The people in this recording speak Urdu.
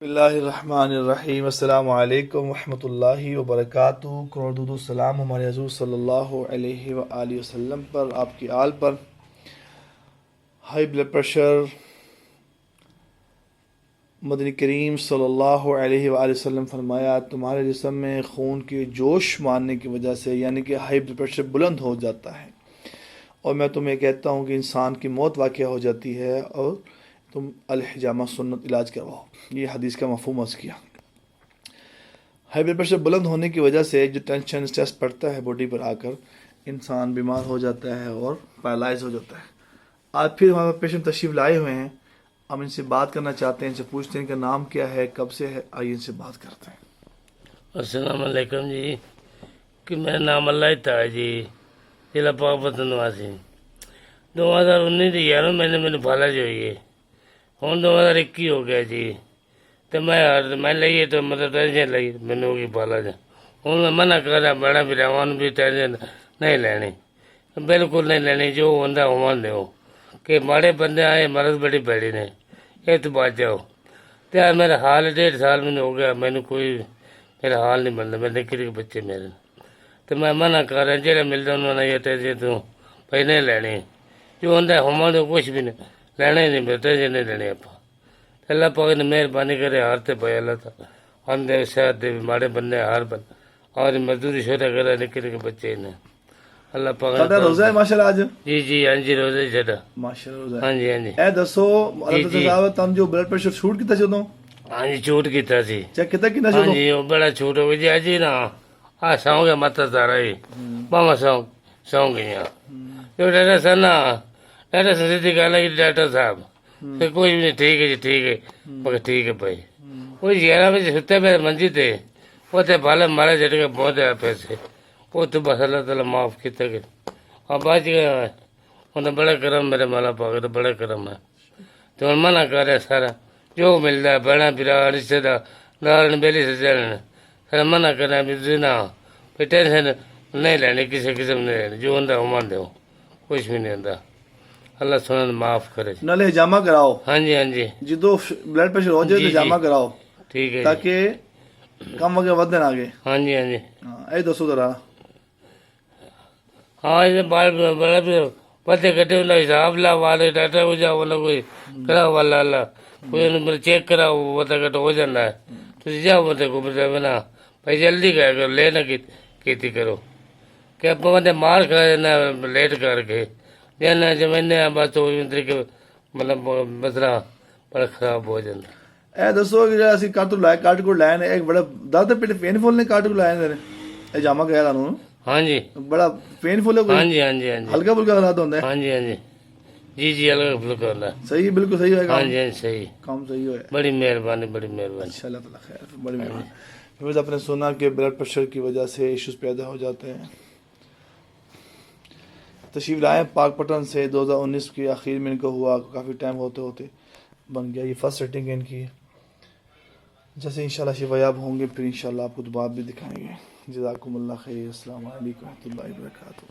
بسم اللہ الرحمن الرحیم، السلام علیکم ورحمۃ اللہ وبرکاتہ۔ کروڑ درود و سلام ہمارے حضور صلی اللہ علیہ وآلہ وسلم پر، آپ کی آل پر۔ ہائی بلڈ پریشر، مدنی کریم صلی اللہ علیہ وآلہ وسلم فرمایا تمہارے جسم میں خون کے جوش مارنے کی وجہ سے یعنی کہ ہائی بلڈ پریشر بلند ہو جاتا ہے، اور میں تمہیں کہتا ہوں کہ انسان کی موت واقع ہو جاتی ہے اور تم الحجامہ سنت علاج کرواؤ۔ یہ حدیث کا مفہوم عرض کیا۔ ہائی بلڈ پریشر بلند ہونے کی وجہ سے جو ٹینشن اسٹریس پڑتا ہے باڈی پر آ کر، انسان بیمار ہو جاتا ہے اور پیرالائز ہو جاتا ہے۔ آج پھر ہمارے پیشنٹ تشریف لائے ہوئے ہیں، ہم ان سے بات کرنا چاہتے ہیں، ان سے پوچھتے ہیں کہ نام کیا ہے، کب سے ہے، آئیے ان سے بات کرتے ہیں۔ السلام علیکم جی، کہ میرا نام اللہ تھا جی، ضلع پاکپتن نواسی۔ 2019 ਦੀ 11 ਮਹੀਨੇ ਮੈਨੂੰ ਫਾਲਜ ਹੋਈ ਹੈ। ਹੁਣ 2021 ਹੋ ਗਿਆ ਜੀ, ਤੇ ਮੈਂ ਲਈਏ ਤਾਂ ਮਤਲਬ ਟੈਨਸ਼ਨ ਲਈ ਮੈਨੂੰ ਹੋ ਗਈ ਫਾਲਜ। ਹੁਣ ਮੈਂ ਮਨਾ ਕਰਾਂ ਬੜਾ ਵੀਰਾਵਾਂ ਨੂੰ ਵੀ ਟੈਨਸ਼ਨ ਨਹੀਂ ਲੈਣੀ, ਬਿਲਕੁਲ ਨਹੀਂ ਲੈਣੀ। ਜੋ ਹੁੰਦਾ ਹੋਣ ਦਿਓ, ਕਿ ਮਾੜੇ ਬੰਦੇ ਆਏ ਮਰਦ ਬੜੀ ਭੈੜੀ ਨੇ, ਇਹ ਤੋਂ ਬਚ ਜਾਓ। ਤੇ ਮੇਰਾ ਹਾਲ 1.5 ਸਾਲ ਮੈਨੂੰ ਹੋ ਗਿਆ, ਮੈਨੂੰ ਕੋਈ ਮੇਰਾ ਹਾਲ ਨਹੀਂ ਬਣਦਾ। ਮੇਰੇ ਨਿੱਕੇ ਨਿੱਕੇ ਬੱਚੇ ਮੇਰੇ, ਤੇ ਮੈਂ ਮਨਾ ਕਰ ਰਿਹਾ ਜਿਹੜਾ ਮਿਲਦਾ ਉਹਨਾਂ ਨੇ ਇਹ ਟੈਨਸ਼ਨ ਤੂੰ ਪਈ ਨਹੀਂ ਲੈਣੀ। ਜੋ ਹੁੰਦਾ ਹੋਵਾਂ ਤੋਂ ਕੁਛ ਵੀ ਨਹੀਂ ਲੈਣਾ ਹੀ ਨਹੀਂ, ਮੈਂ ਟੈਨਸ਼ਨ ਨਹੀਂ ਲੈਣੀ ਆਪਾਂ। اللہ پاک نے مہربانی کرے، ہارتے پائے اللہ تعالیٰ اندھے صحت دے، ماڑے بندے ہار بند اور مزدوری چھوٹا کرا، نکے نکے بچے نے اللہ پاک نے۔ روزہ ہے ماشاءاللہ آج؟ جی ہاں جی، روزہ ہی چھڑا ماشاءاللہ روزہ ہے۔ ہاں جی ہاں جی۔ اے دسو اللہ صاحب، تم جو بلڈ پریشر شوٹ کیتا جدوں؟ ہاں جی چھوٹ کیتا سی۔ چیک کیتا کنا ہاں جدوں؟ جی وہ بڑا چھوٹ ہو گیا جی، اجی نا آ سو گیا متا سارا ہی ماما سو گئیاں۔ جو ڈاکٹر صاحب نا، ڈاکٹر صاحب سیدھی گل ہے کہ ڈاکٹر صاحب کہ کوئی بھی نہیں، ٹھیک ہے جی ٹھیک ہے، مگر ٹھیک ہے بھائی۔ وہ 11 بجے ستے پہ منجی تے وہ تے بھالے مارے جھٹکے بہت ہے پیسے، وہ تو بس اللہ تعالیٰ معاف کیتا کہ اور بچ گیا ہے۔ انہیں بڑا کرم میرے مولا پاک کا، بڑا کرم ہے۔ تو ہوں منع کر رہا سارا جو ملتا ہے، بہنا برا رشتے دار بیلی سے چلنے سارا منع کرنا بھی نہ کوئی ٹینشن نہیں لینی، کسی قسم نہیں لینی، جو ہوں وہ مان دو، کچھ بھی نہیں ہوتا۔ اللہ سنن معاف کرے۔ نالے حجامہ کراؤ، ہاں جی ہاں جی جدو بلڈ پریشر ہو جائے تو حجامہ کراؤ، ٹھیک ہے جی۔ تاکہ کم وغیرہ ودن آگے۔ ہاں جی ہاں جی۔ اے دسو ذرا۔ ہاں یہ بال بڑا پتے کٹے والا حساب لا والے ڈاکٹر کو جاؤ والا کوئی کراؤ والا اللہ کوئی چیک کراؤ، پتا کٹ ہو جانا ہے تو جاؤ بندے کو بنا بھائی جلدی کیا کرو، لے نہ کیتی کرو کہ آپ بندے مار کھا جانا لیٹ کر کے جانا جمعنے بس طریقے مطلب مسئلہ بڑا خراب ہو جاتا۔ اے دسو کہ اسی کارٹ کو لائے نے ایک بڑا دادے پیٹ پین فل نے کارٹ کو لائے نے حجامہ کیا تانوں؟ ہاں جی بڑا پین فل ہے کوئی؟ ہاں جی ہاں جی ہاں جی۔ ہلکا پھلکا حالات ہوندے؟ ہاں جی ہاں جی جی جی، الگ پھلکا ہوتا ہے۔ صحیح، بالکل صحیح ہے ہاں کام؟ جی ہاں صحیح، کام صحیح ہے، بڑی مہربانی بڑی مہربانی۔ اچھا اللہ تعالیٰ خیر، بڑی مہربانی۔ پھر آپ نے سنا کہ بلڈ پریشر کی وجہ سے ایشوز پیدا ہو جاتے ہیں۔ تشریف لائے پاک پٹن سے، 2019 کے آخر میں ان کو ہوا، کافی ٹائم ہوتے ہوتے بن گیا۔ یہ فرسٹ سیٹنگ ہے ان کی، جیسے انشاءاللہ شفا یاب ہوں گے پھر انشاءاللہ آپ کو دوبارہ بھی دکھائیں گے۔ جزاکم اللہ خیر، السلام علیکم ورحمۃ اللہ وبرکاتہ۔